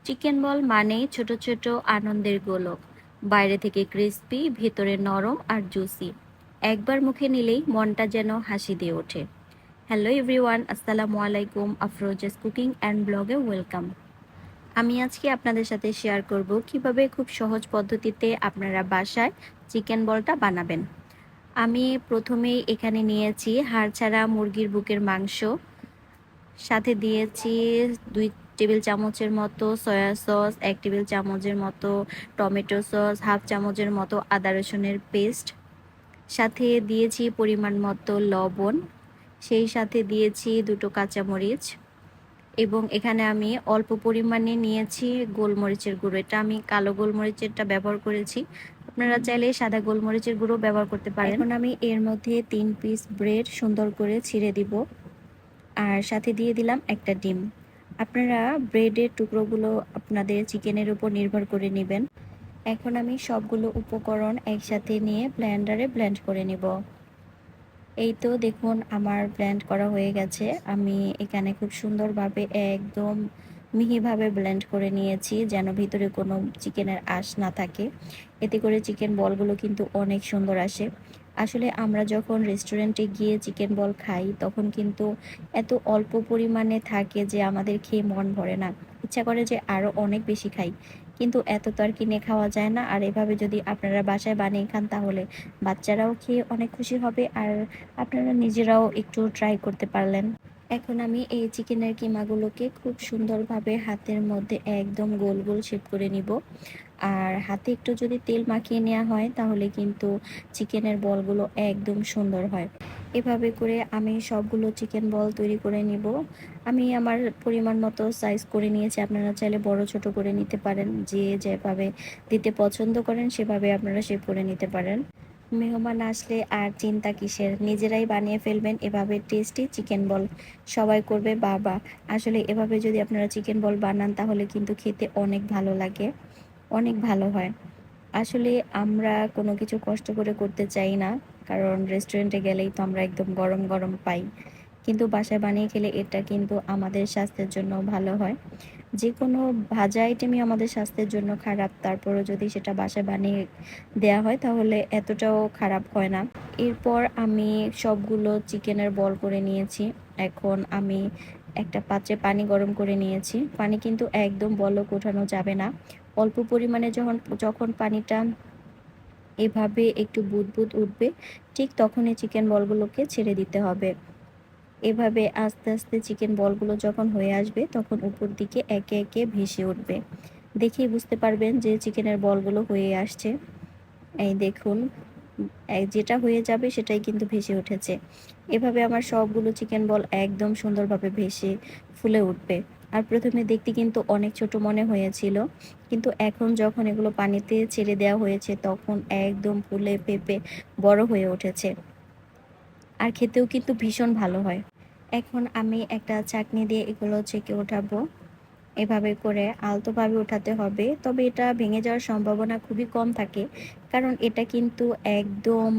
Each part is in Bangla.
চিকেন বল মানেই ছোট ছোট আনন্দের গোলক। বাইরে থেকে ক্রিস্পি, ভেতরে নরম আর জুসি। একবার মুখে নিলেই মনটা যেন হাসি দিয়ে ওঠে। হ্যালো এভরিওয়ান, আসসালামু আলাইকুম। আফরোজাস কুকিং অ্যান্ড ব্লগে ওয়েলকাম। আমি আজকে আপনাদের সাথে শেয়ার করব কিভাবে খুব সহজ পদ্ধতিতে আপনারা বাসায় চিকেন বলটা বানাবেন। আমি প্রথমেই এখানে নিয়েছি হাড় ছাড়া মুরগির বুকের মাংস, সাথে দিয়েছি 2 টেবিল চামচের মতো সয়া সস, 1 টেবিল চামচের মতো টমেটো সস, হাফ চামচের মতো আদা রসুনের পেস্ট, সাথে দিয়েছি পরিমাণ মতো লবণ, সেই সাথে দিয়েছি 2 কাঁচামরিচ এবং এখানে আমি অল্প পরিমাণে নিয়েছি গোলমরিচের গুঁড়ো। এটা আমি কালো গোলমরিচেরটা ব্যবহার করেছি, আপনারা চাইলে সাদা গোলমরিচের গুঁড়ো ব্যবহার করতে পারেন। এখন আমি এর মধ্যে 3 পিস ব্রেড সুন্দর করে ছিঁড়ে দিব আর সাথে দিয়ে দিলাম একটা ডিম। আপনারা ব্রেডের টুকরোগুলো আপনাদের চিকেনের উপর নির্ভর করে নেবেন। এখন আমি সবগুলো উপকরণ একসাথে নিয়ে ব্লেন্ডারে ব্লেন্ড করে নিব। এই তো দেখুন আমার ব্লেন্ড করা হয়ে গেছে। আমি এখানে খুব সুন্দরভাবে একদম মিহিভাবে ব্লেন্ড করে নিয়েছি, যেন ভিতরে কোনো চিকেনের আঁশ না থাকে। এতে করে চিকেন বলগুলো কিন্তু অনেক সুন্দর আসে। আসলে আমরা যখন রেস্টুরেন্টে গিয়ে চিকেন বল খাই তখন কিন্তু এত অল্প পরিমাণে থাকে যে আমাদের খেয়ে মন ভরে না, ইচ্ছা করে যে আরও অনেক বেশি খাই, কিন্তু এত তো আর কিনে খাওয়া যায় না। আর এভাবে যদি আপনারা বাসায় বানিয়ে খান তাহলে বাচ্চারাও খেয়ে অনেক খুশি হবে আর আপনারা নিজেরাও একটু ট্রাই করতে পারলেন। এখন আমি এই চিকেনের কিমাগুলোকে খুব সুন্দরভাবে হাতের মধ্যে একদম গোল গোল শেপ করে নিব। আর হাতে একটু যদি তেল মাখিয়ে নেওয়া হয় তাহলে কিন্তু চিকেনের বলগুলো একদম সুন্দর হয়। এভাবে করে আমি সবগুলো চিকেন বল তৈরি করে নিব। আমি আমার পরিমাণ মতো সাইজ করে নিয়েছি, আপনারা চাইলে বড় ছোট করে নিতে পারেন, যে যেভাবে দিতে পছন্দ করেন সেভাবে আপনারা শেপ করে নিতে পারেন। মেহমান আসলে আর চিন্তা কিসের, নিজেরাই বানিয়ে ফেলবেন এভাবে টেস্টি চিকেন বল। সবাই করবে বাবা। আসলে এভাবে যদি আপনারা চিকেন বল বানান তাহলে কিন্তু খেতে অনেক ভালো লাগে, অনেক ভালো হয়। আসলে আমরা কোনো কিছু কষ্ট করে করতে চাই না, কারণ রেস্টুরেন্টে গেলেই তো আমরা একদম গরম গরম পাই, কিন্তু বাসায় বানিয়ে খেলে এটা কিন্তু আমাদের স্বাস্থ্যের জন্য ভালো হয়। যে কোনো ভাজা আইটেমই আমাদের স্বাস্থ্যের জন্য খারাপ, তারপরও যদি সেটা বাসায় বানিয়ে দেয়া হয় তাহলে এতটাও খারাপ হয় না। এরপর আমি সবগুলো চিকেনের বল করে নিয়েছি। এখন আমি একটা পাত্রে পানি গরম করে নিয়েছি। পানি কিন্তু একদম বলক ওঠানো যাবে না। অল্প পরিমাণে যখন যখন পানিটা এভাবে একটু বুদবুদ উঠবে, ঠিক তখনই চিকেন বলগুলোকে ছেড়ে দিতে হবে। এভাবে আস্তে আস্তে চিকেন বলগুলো যখন হয়ে আসবে তখন উপর দিকে একে একে ভেসে উঠবে। দেখেই বুঝতে পারবেন যে চিকেনের বলগুলো হয়ে আসছে। এই দেখুন, যেটা হয়ে যাবে সেটাই কিন্তু ভেসে উঠেছে। এভাবে আমার সবগুলো চিকেন বল একদম সুন্দরভাবে ভেসে ফুলে উঠবে। আর প্রথমে দেখতে কিন্তু অনেক ছোট মনে হয়েছিল, কিন্তু এখন যখন এগুলো পানিতে ছেড়ে দেওয়া হয়েছে তখন একদম ফুলে পেঁপে বড় হয়ে উঠেছে। আর খেতেও কিন্তু ভীষণ ভালো হয়। এখন আমি একটা চাটনি দিয়ে এগুলো ছেঁকে ওঠাবো। এভাবে করে আলতোভাবে ওঠাতে হবে, তবে এটা ভেঙে যাওয়ার সম্ভাবনা খুবই কম থাকে, কারণ এটা কিন্তু একদম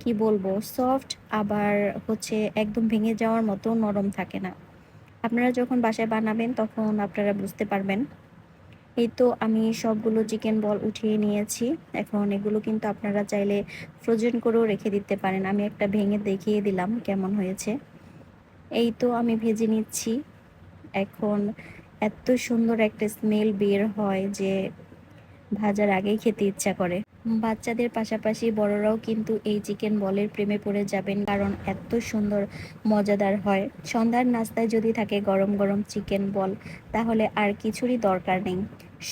কি বলবো সফট, আবার হচ্ছে একদম ভেঙে যাওয়ার মতো নরম থাকে না। আপনারা যখন বাসায় বানাবেন তখন আপনারা বুঝতে পারবেন। এই তো আমি সবগুলো চিকেন বল উঠিয়ে নিয়েছি। এখন এগুলো কিন্তু আপনারা চাইলে ফ্রোজেন করেও রেখে দিতে পারেন। আমি একটা ভেঙে দেখিয়ে দিলাম কেমন হয়েছে। এই তো আমি ভেজে নিচ্ছি। এখন এত সুন্দর একটা স্মেল বের হয় যে ভাজার আগেই খেতে ইচ্ছা করে। বাচ্চাদের পাশাপাশি বড়রাও কিন্তু এই চিকেন বলের প্রেমে পড়ে যাবেন, কারণ এত সুন্দর মজাদার হয়। সন্ধ্যার নাস্তায় যদি থাকে গরম গরম চিকেন বল তাহলে আর কিছুরই দরকার নেই।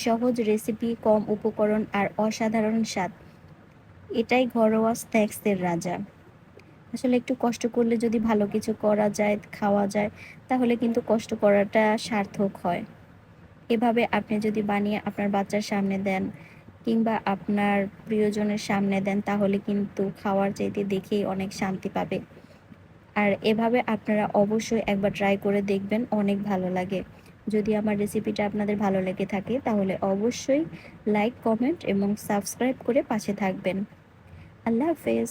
সহজ রেসিপি, কম উপকরণ আর অসাধারণ স্বাদ, এটাই ঘরোয়া স্ন্যাক্সের রাজা। আসলে একটু কষ্ট করলে যদি ভালো কিছু করা যায়, খাওয়া যায়, তাহলে কিন্তু কষ্ট করাটা সার্থক হয়। এভাবে আপনি যদি বানিয়ে আপনার বাচ্চার সামনে দেন কিংবা আপনার প্রিয়জনের সামনে দেন তাহলে কিন্তু খাওয়ার চাইতে দেখেই অনেক শান্তি পাবে। আর এভাবে আপনারা অবশ্যই একবার ট্রাই করে দেখবেন, অনেক ভালো লাগে। যদি আমার রেসিপিটা আপনাদের ভালো লেগে থাকে তাহলে অবশ্যই লাইক, কমেন্ট এবং সাবস্ক্রাইব করে পাশে থাকবেন। আল্লাহ হাফেজ।